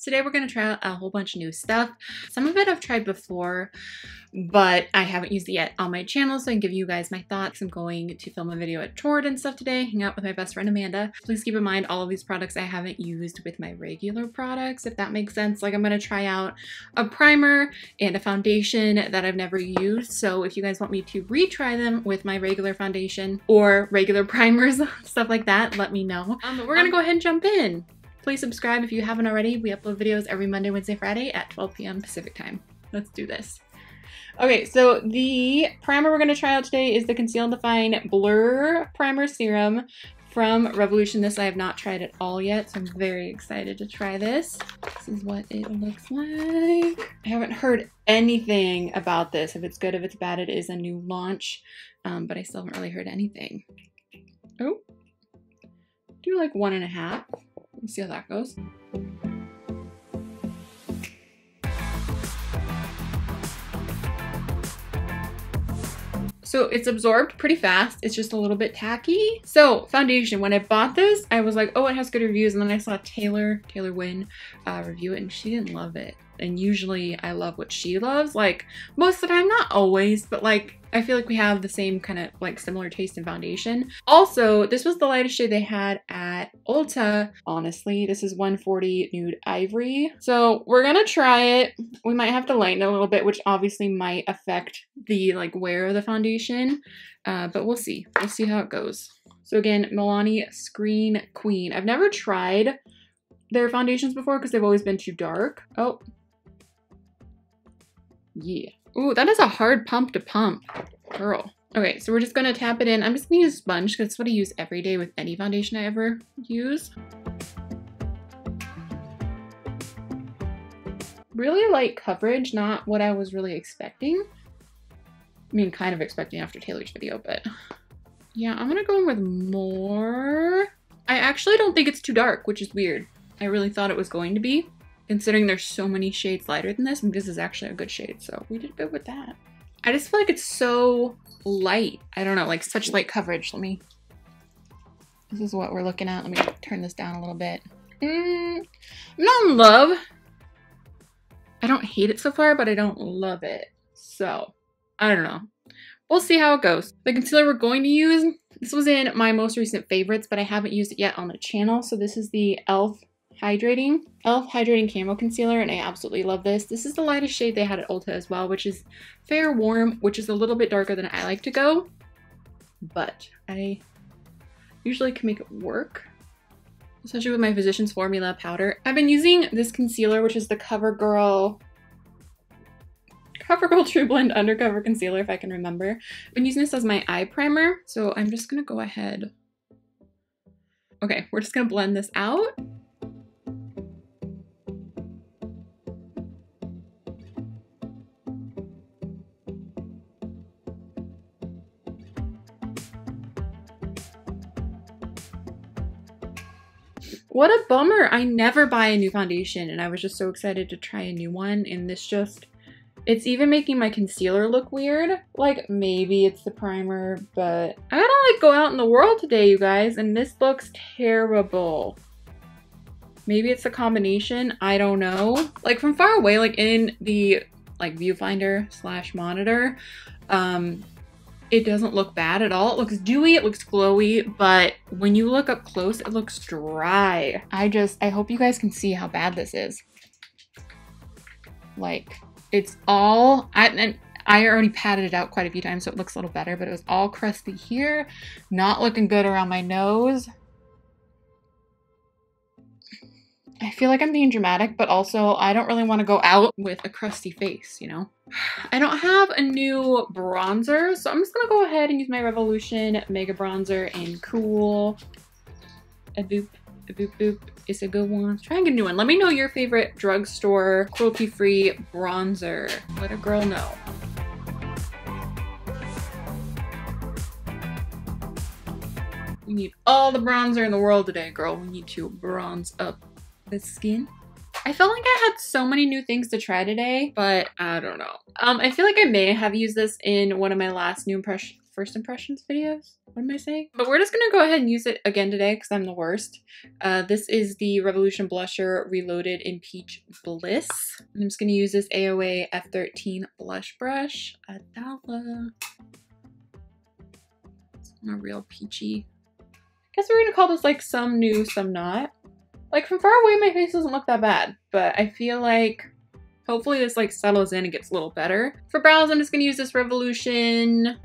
Today we're going to try out a whole bunch of new stuff. Some of it I've tried before, but I haven't used it yet on my channel, so I can give you guys my thoughts. I'm going to film a video at Tord and stuff today, hang out with my best friend Amanda. Please keep in mind all of these products I haven't used with my regular products, if that makes sense. Like, I'm going to try out a primer and a foundation that I've never used, so if you guys want me to retry them with my regular foundation or regular primers, stuff like that, let me know. But we're going to go ahead and jump in. Please subscribe if you haven't already. We upload videos every Monday, Wednesday, Friday at 12 p.m. Pacific time. Let's do this. Okay, so the primer we're going to try out today is the Conceal and Define Blur Primer Serum from Revolution. This I have not tried at all yet, so I'm very excited to try this. This is what it looks like. I haven't heard anything about this. If it's good, if it's bad, it is a new launch, but I still haven't really heard anything. Oh, do like 1.5. Let's see how that goes. So it's absorbed pretty fast. It's just a little bit tacky. So foundation, when I bought this, I was like, oh, it has good reviews. And then I saw Taylor Wynn review it and she didn't love it. And usually I love what she loves. Like most of the time, not always, but like, I feel like we have the same kind of like similar taste in foundation. Also, this was the lightest shade they had at Ulta. Honestly, this is 140 Nude Ivory. So we're gonna try it. We might have to lighten it a little bit, which obviously might affect the like wear of the foundation, but we'll see. We'll see how it goes. So again, Milani Screen Queen. I've never tried their foundations before because they've always been too dark. Oh, yeah. Ooh, that is a hard pump to pump, girl. Okay, so we're just gonna tap it in. I'm just gonna use a sponge because it's what I use every day with any foundation I ever use. Really light coverage, not what I was really expecting. I mean, kind of expecting after Taylor's video, but yeah, I'm gonna go in with more. I actually don't think it's too dark, which is weird. I really thought it was going to be, considering there's so many shades lighter than this, and this is actually a good shade, so we did good with that. I just feel like it's so light. I don't know, like such light coverage. This is what we're looking at. Let me turn this down a little bit. I'm not in love. I don't hate it so far, but I don't love it. So, I don't know. We'll see how it goes. The concealer we're going to use, this was in my most recent favorites, but I haven't used it yet on the channel. So this is the e.l.f. Hydrating Camo Concealer, and I absolutely love this. This is the lightest shade they had at Ulta as well, which is Fair Warm, which is a little bit darker than I like to go, but I usually can make it work, especially with my Physicians Formula powder. I've been using this concealer, which is the CoverGirl True Blend Undercover Concealer, if I can remember. I've been using this as my eye primer, so I'm just gonna go ahead. Okay, we're just gonna blend this out. What a bummer. I never buy a new foundation and I was just so excited to try a new one, and this just, it's even making my concealer look weird. Like maybe it's the primer, but I gotta like go out in the world today, you guys, and this looks terrible. Maybe it's a combination, I don't know. Like from far away, like in the like viewfinder / monitor, it doesn't look bad at all. It looks dewy, it looks glowy, but when you look up close, it looks dry. I hope you guys can see how bad this is. Like, it's all, and I already patted it out quite a few times, so it looks a little better, but it was all crusty here. Not looking good around my nose. I feel like I'm being dramatic, but also I don't really want to go out with a crusty face, you know? I don't have a new bronzer, so I'm just gonna go ahead and use my Revolution Mega Bronzer in Cool. A boop, a boop, boop. It's a good one. Try and get a new one. Let me know your favorite drugstore cruelty-free bronzer. Let a girl know. We need all the bronzer in the world today, girl. We need to bronze up the skin. I felt like I had so many new things to try today, but I don't know. I feel like I may have used this in one of my last new first impressions videos. What am I saying? But we're just gonna go ahead and use it again today because I'm the worst. This is the Revolution Blusher Reloaded in Peach Bliss. I'm just gonna use this AOA F13 blush brush. $1. It's not real peachy. I guess we're gonna call this like some new, some not. Like from far away, my face doesn't look that bad, but I feel like hopefully this like settles in and gets a little better. For brows, I'm just gonna use this Revolution.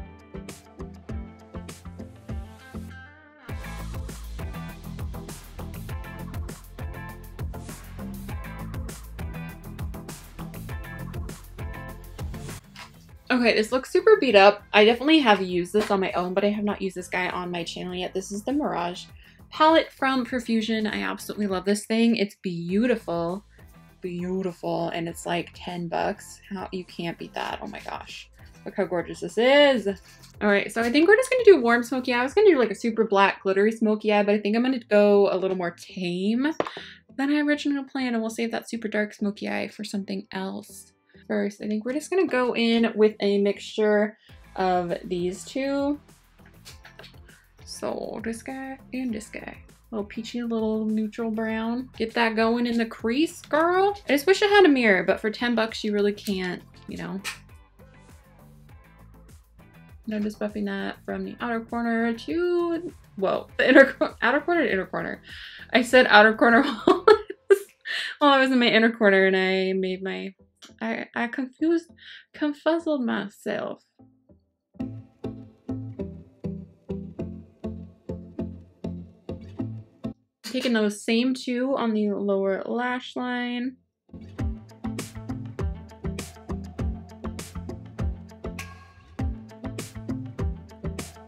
Okay, this looks super beat up. I definitely have used this on my own, but I have not used this guy on my channel yet. This is the Mirage palette from Profusion. I absolutely love this thing. It's beautiful, beautiful, and it's like 10 bucks. How you can't beat that. Oh my gosh. Look how gorgeous this is. All right, so I think we're just gonna do warm smoky eye. I was gonna do like a super black glittery smoky eye, but I think I'm gonna go a little more tame than I originally planned, and we'll save that super dark smoky eye for something else. First, I think we're just gonna go in with a mixture of these two. So this guy and this guy. Little peachy, little neutral brown. Get that going in the crease, girl. I just wish I had a mirror, but for 10 bucks, you really can't, you know. And I'm just buffing that from the outer corner to, whoa, the outer corner to inner corner. I said outer corner while I was in my inner corner, and I made my, I confuzzled myself. Taking those same two on the lower lash line.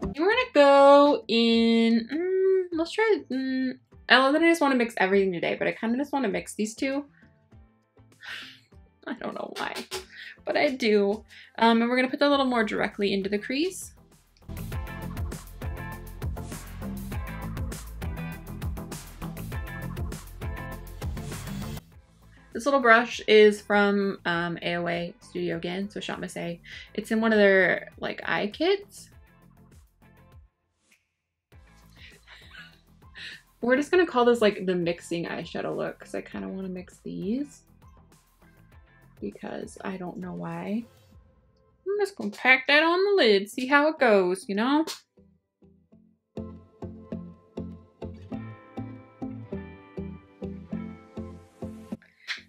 And we're gonna go in, let's try, I love that I just want to mix everything today, but I kind of just want to mix these two. I don't know why, but I do. And we're gonna put that a little more directly into the crease. This little brush is from AOA Studio again, so Shot Say. It's in one of their like eye kits. We're just gonna call this like the mixing eyeshadow look because I kind of want to mix these because I don't know why. I'm just gonna pack that on the lid, see how it goes, you know?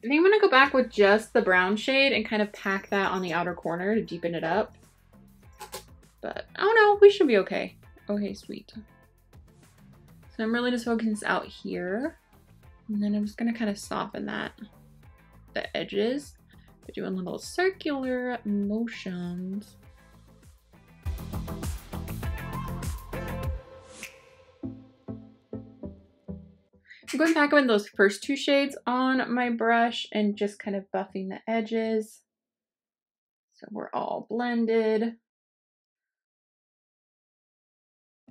I think I'm gonna go back with just the brown shade and kind of pack that on the outer corner to deepen it up. But I don't know, we should be okay. Okay, sweet. So I'm really just focusing this out here. And then I'm just gonna kind of soften that, the edges, by doing little circular motions. I'm going back in those first two shades on my brush and just kind of buffing the edges so we're all blended.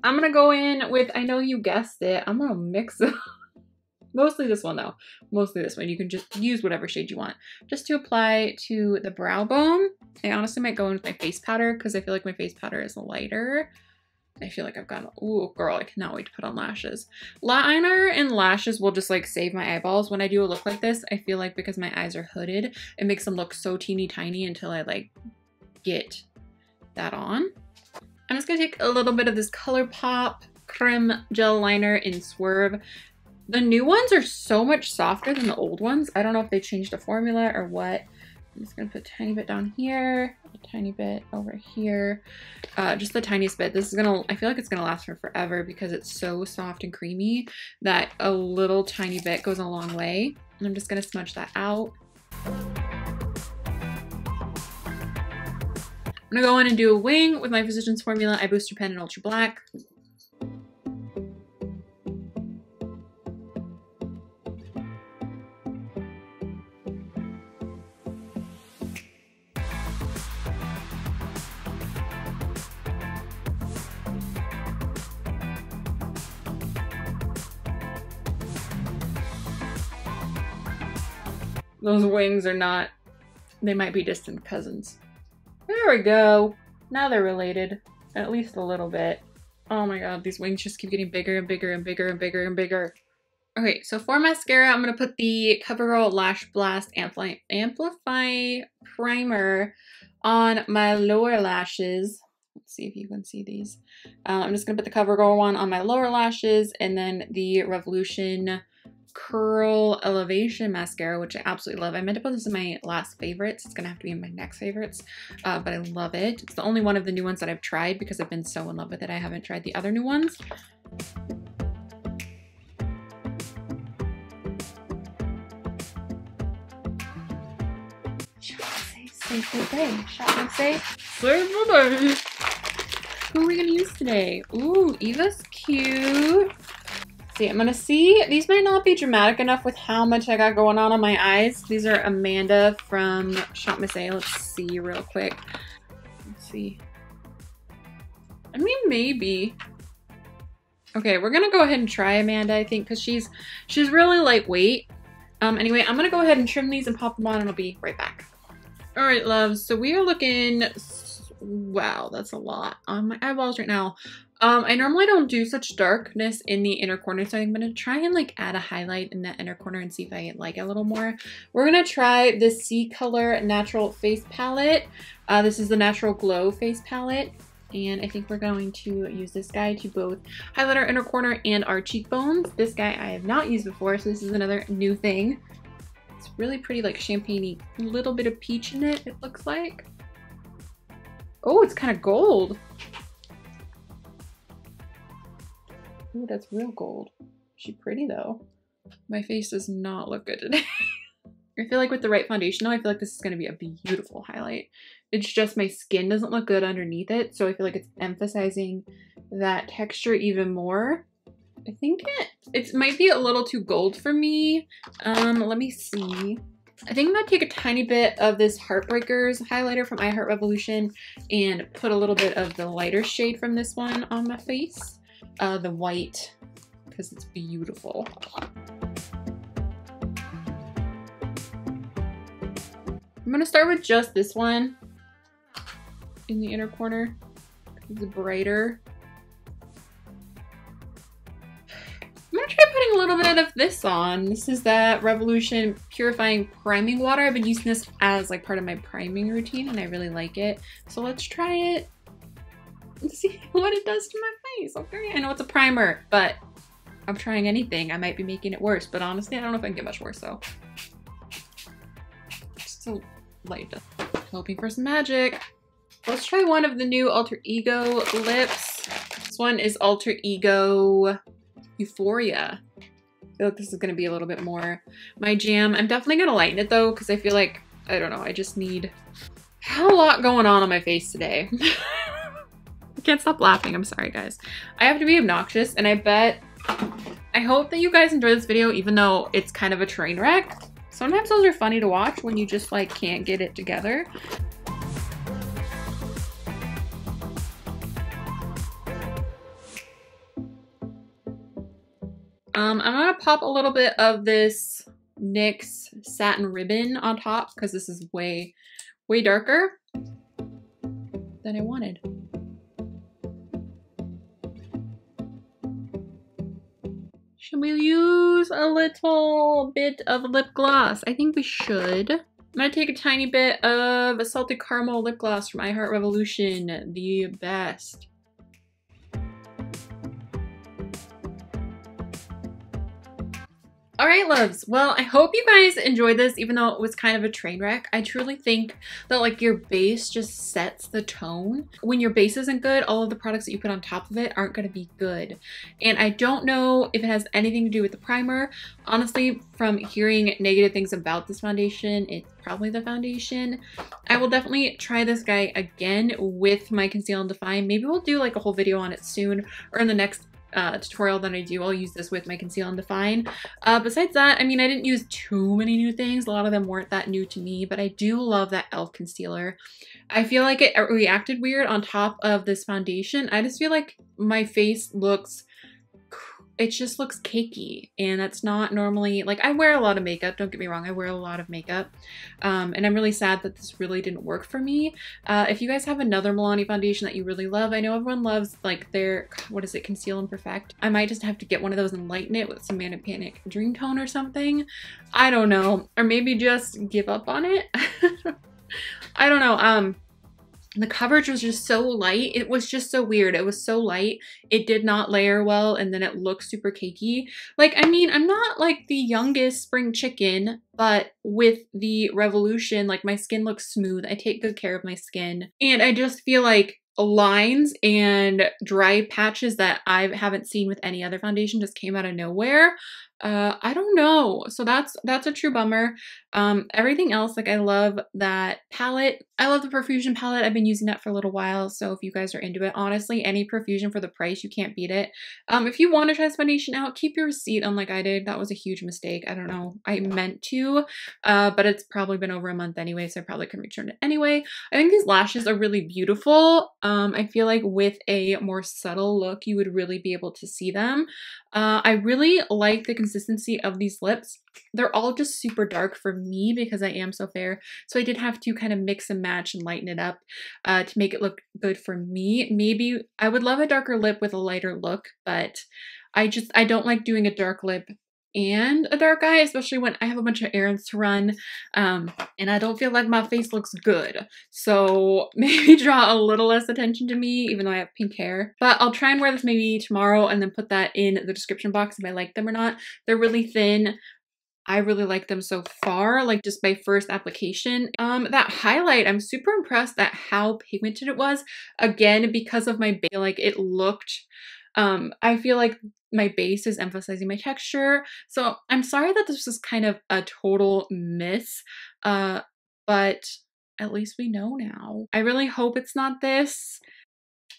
I'm gonna go in with, I know you guessed it, I'm gonna mix it. Mostly this one though, mostly this one. You can just use whatever shade you want. Just to apply to the brow bone. I honestly might go in with my face powder because I feel like my face powder is lighter. I feel like I've got, ooh girl, I cannot wait to put on lashes. Liner and lashes will just like save my eyeballs. When I do a look like this, I feel like because my eyes are hooded, it makes them look so teeny tiny until I like get that on. I'm just gonna take a little bit of this ColourPop Creme Gel Liner in Swerve. The new ones are so much softer than the old ones. I don't know if they changed the formula or what. I'm just gonna put a tiny bit down here, a tiny bit over here, just the tiniest bit. This is gonna, I feel like it's gonna last for forever because it's so soft and creamy that a little tiny bit goes a long way. And I'm just gonna smudge that out. I'm gonna go in and do a wing with my Physicians Formula Eye Booster Pen in Ultra Black. Those wings are not, they might be distant cousins. There we go. Now they're related. At least a little bit. Oh my god, these wings just keep getting bigger and bigger and bigger and bigger and bigger. Okay, so for mascara, I'm going to put the CoverGirl Lash Blast Amplify Primer on my lower lashes. Let's see if you can see these. I'm just going to put the CoverGirl one on my lower lashes, and then the Revolution Curl Elevation Mascara, which I absolutely love. I meant to put this in my last favorites. It's going to have to be in my next favorites, but I love it. It's the only one of the new ones that I've tried because I've been so in love with it. I haven't tried the other new ones. Who are we gonna use today? Ooh, Eva's cute. See, I'm gonna see. These might not be dramatic enough with how much I got going on my eyes. These are Amanda from Shop Miss A. Let's see real quick. Let's see. I mean, maybe. Okay, we're gonna go ahead and try Amanda, I think, because she's really lightweight. Anyway, I'm gonna go ahead and trim these and pop them on, and I'll be right back. All right, loves, so we are looking, wow, that's a lot on my eyeballs right now. I normally don't do such darkness in the inner corner, so I'm gonna try and like add a highlight in that inner corner and see if I like it a little more. We're gonna try the C Color Natural Face Palette. This is the Natural Glow Face Palette, and I think we're going to use this guy to both highlight our inner corner and our cheekbones. This guy I have not used before, so this is another new thing. It's really pretty, like champagne-y, little bit of peach in it, it looks like. Oh, it's kind of gold. Ooh, that's real gold. Is she pretty though? My face does not look good today. I feel like with the right foundation though, I feel like this is going to be a beautiful highlight. It's just my skin doesn't look good underneath it, so I feel like it's emphasizing that texture even more. I think it might be a little too gold for me. Let me see. I think I'm gonna take a tiny bit of this Heartbreakers highlighter from I Heart Revolution and put a little bit of the lighter shade from this one on my face. The white, because it's beautiful. I'm gonna start with just this one in the inner corner. It's brighter. I'm gonna try putting a little bit of this on. This is that Revolution Purifying Priming Water. I've been using this as like part of my priming routine and I really like it. So let's try it and see what it does to my face. Okay, I know it's a primer, but I'm trying anything. I might be making it worse, but honestly, I don't know if I can get much worse though. Just a light. Hoping for some magic. Let's try one of the new Alter Ego lips. This one is Alter Ego Euphoria. I feel like this is going to be a little bit more my jam. I'm definitely going to lighten it though, because I feel like, I don't know, I just need a lot going on my face today. I can't stop laughing. I'm sorry, guys. I have to be obnoxious, and I hope that you guys enjoy this video, even though it's kind of a train wreck. Sometimes those are funny to watch when you just like can't get it together. I'm gonna pop a little bit of this NYX satin ribbon on top because this is way darker than I wanted. Should we use a little bit of lip gloss? I think we should. I'm gonna take a tiny bit of a salted caramel lip gloss from I Heart Revolution, the best. All right, loves. Well, I hope you guys enjoyed this, even though it was kind of a train wreck. I truly think that like your base just sets the tone. When your base isn't good, all of the products that you put on top of it aren't going to be good. And I don't know if it has anything to do with the primer. Honestly, from hearing negative things about this foundation, it's probably the foundation. I will definitely try this guy again with my Conceal and Define. Maybe we'll do like a whole video on it soon, or in the next tutorial that I do, I'll use this with my Conceal and Define. Besides that, I mean, I didn't use too many new things. A lot of them weren't that new to me, but I do love that e.l.f. concealer. I feel like it reacted weird on top of this foundation. I just feel like my face looks it just looks cakey, and that's not normally, like, I wear a lot of makeup, don't get me wrong, I wear a lot of makeup, and I'm really sad that this really didn't work for me. If you guys have another Milani foundation that you really love, I know everyone loves like their, what is it, Conceal and Perfect. I might just have to get one of those and lighten it with some Manic Panic Dream Tone or something. I don't know, or maybe just give up on it. I don't know. The coverage was just so light. It was just so weird. It was so light. It did not layer well, and then it looked super cakey. Like, I mean, I'm not like the youngest spring chicken, but with the Revolution, like, my skin looks smooth. I take good care of my skin. And I just feel like lines and dry patches that I haven't seen with any other foundation just came out of nowhere. I don't know. So that's a true bummer. Everything else, like, I love that palette. I love the Profusion palette. I've been using that for a little while. So if you guys are into it, honestly, any Profusion for the price, you can't beat it. If you want to try this foundation out, keep your receipt unlike I did. That was a huge mistake. I don't know. I meant to, but it's probably been over a month anyway, so I probably can return it anyway. I think these lashes are really beautiful. I feel like with a more subtle look, you would really be able to see them. I really like the consistency of these lips. They're all just super dark for me because I am so fair. So I did have to kind of mix and match and lighten it up to make it look good for me. Maybe I would love a darker lip with a lighter look, but I don't like doing a dark lip and a dark eye, especially when I have a bunch of errands to run, and I don't feel like my face looks good. So maybe draw a little less attention to me, even though I have pink hair. But I'll try and wear this maybe tomorrow and then put that in the description box if I like them or not. They're really thin. I really like them so far, like just my first application. That highlight, I'm super impressed at how pigmented it was. Again, because of my base, like it looked, I feel like my base is emphasizing my texture. So I'm sorry that this was kind of a total miss, but at least we know now. I really hope it's not this.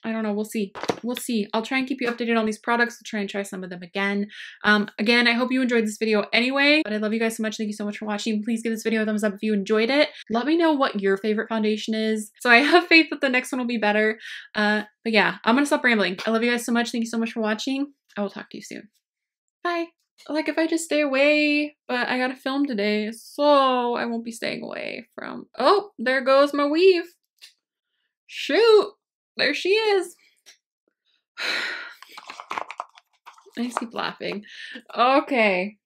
I don't know. We'll see. We'll see. I'll try and keep you updated on these products. I'll try and try some of them again. Again, I hope you enjoyed this video anyway, but I love you guys so much. Thank you so much for watching. Please give this video a thumbs up if you enjoyed it. Let me know what your favorite foundation is. So I have faith that the next one will be better. But yeah, I'm going to stop rambling. I love you guys so much. Thank you so much for watching. I will talk to you soon. Bye. Like if I just stay away, but I got to film today, so I won't be staying away from, oh, there goes my weave. Shoot. There she is. I just keep laughing. Okay.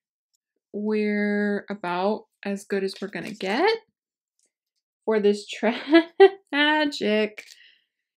We're about as good as we're gonna get for this tragic